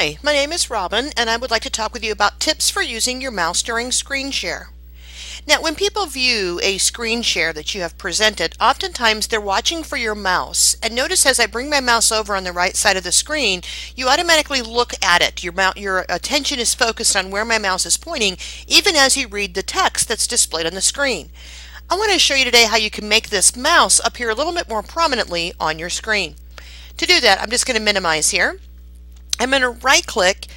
Hi, my name is Robin, and I would like to talk with you about tips for using your mouse during screen share. Now, when people view a screen share that you have presented, oftentimes they're watching for your mouse. And notice as I bring my mouse over on the right side of the screen, you automatically look at it. Your attention is focused on where my mouse is pointing, even as you read the text that's displayed on the screen. I want to show you today how you can make this mouse appear a little bit more prominently on your screen. To do that, I'm just going to minimize here. I'm going to right click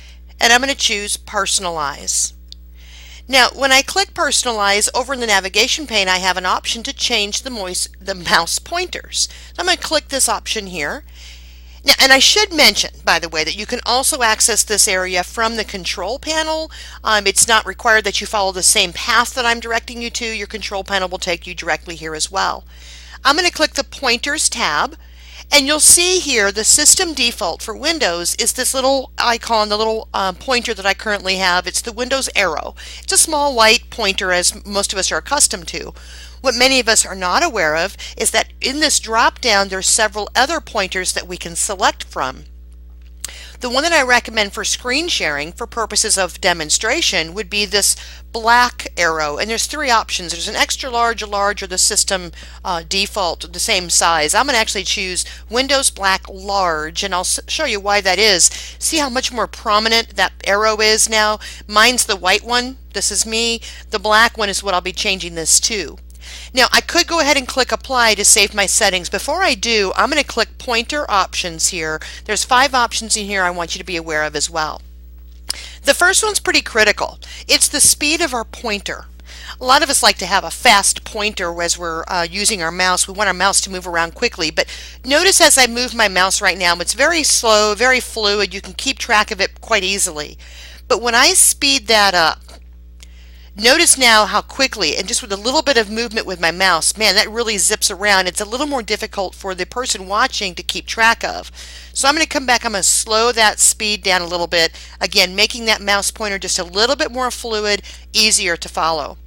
and I'm going to choose Personalize. Now when I click Personalize, over in the navigation pane I have an option to change the mouse pointers. So I'm going to click this option here. Now, and I should mention, by the way, that you can also access this area from the control panel. It's not required that you follow the same path that I'm directing you to. Your control panel will take you directly here as well. I'm going to click the Pointers tab. And you'll see here the system default for Windows is this little icon, the little pointer that I currently have. It's the Windows arrow. It's a small white pointer, as most of us are accustomed to. What many of us are not aware of is that in this drop down there's several other pointers that we can select from. The one that I recommend for screen sharing for purposes of demonstration would be this black arrow, and there's three options. There's an extra large, a large, or the system default, the same size. I'm going to actually choose Windows Black Large, and I'll show you why that is. See how much more prominent that arrow is now? Mine's the white one. This is me. The black one is what I'll be changing this to. Now I could go ahead and click Apply to save my settings. Before I do, I'm going to click Pointer Options here. There's 5 options in here I want you to be aware of as well. The first one's pretty critical. It's the speed of our pointer. A lot of us like to have a fast pointer as we're using our mouse. We want our mouse to move around quickly, but notice as I move my mouse right now, it's very slow, very fluid. You can keep track of it quite easily. But when I speed that up, notice now how quickly, and just with a little bit of movement with my mouse, man, that really zips around. It's a little more difficult for the person watching to keep track of. So I'm going to come back, I'm going to slow that speed down a little bit, again making that mouse pointer just a little bit more fluid, easier to follow.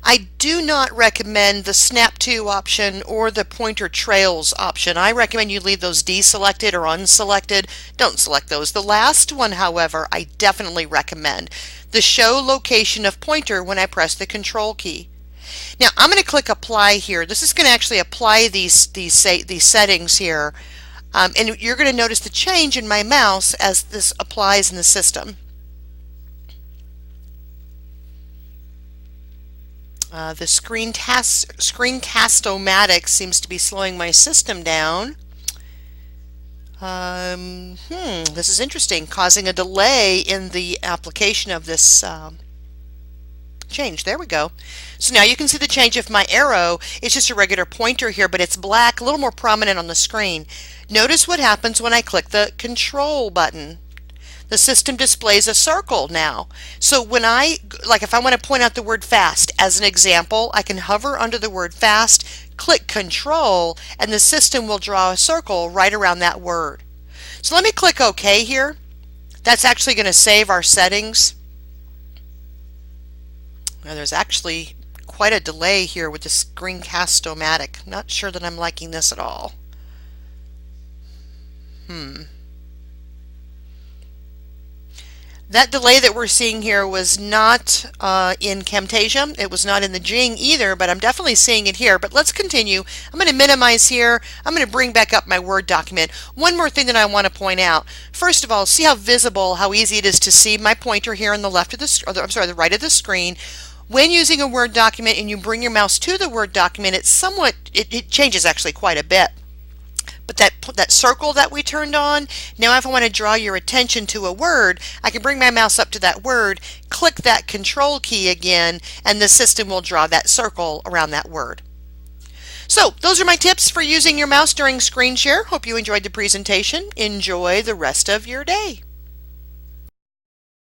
I do not recommend the Snap to option or the Pointer Trails option. I recommend you leave those deselected or unselected. Don't select those. The last one, however, I definitely recommend. The Show Location of Pointer when I press the Control key. Now I'm going to click Apply here. This is going to actually apply these settings here. And you're going to notice the change in my mouse as this applies in the system. The Screencast-O-Matic seems to be slowing my system down. This is interesting, causing a delay in the application of this change. There we go. So now you can see the change of my arrow. It's just a regular pointer here, but it's black, a little more prominent on the screen. Notice what happens when I click the Control button. The system displays a circle now. So when if I want to point out the word fast as an example, I can hover under the word fast, click Control, and the system will draw a circle right around that word. So let me click OK here. That's actually going to save our settings. Now there's actually quite a delay here with the Screencast-O-Matic. Not sure that I'm liking this at all. That delay that we're seeing here was not in Camtasia. It was not in the Jing either, but I'm definitely seeing it here. But let's continue. I'm going to minimize here. I'm going to bring back up my Word document. One more thing that I want to point out. First of all, see how visible, how easy it is to see my pointer here on the left of the right of the screen. When using a Word document and you bring your mouse to the Word document, it changes actually quite a bit. But that circle that we turned on, now if I want to draw your attention to a word, I can bring my mouse up to that word, click that Control key again, and the system will draw that circle around that word. So those are my tips for using your mouse during screen share. Hope you enjoyed the presentation. Enjoy the rest of your day.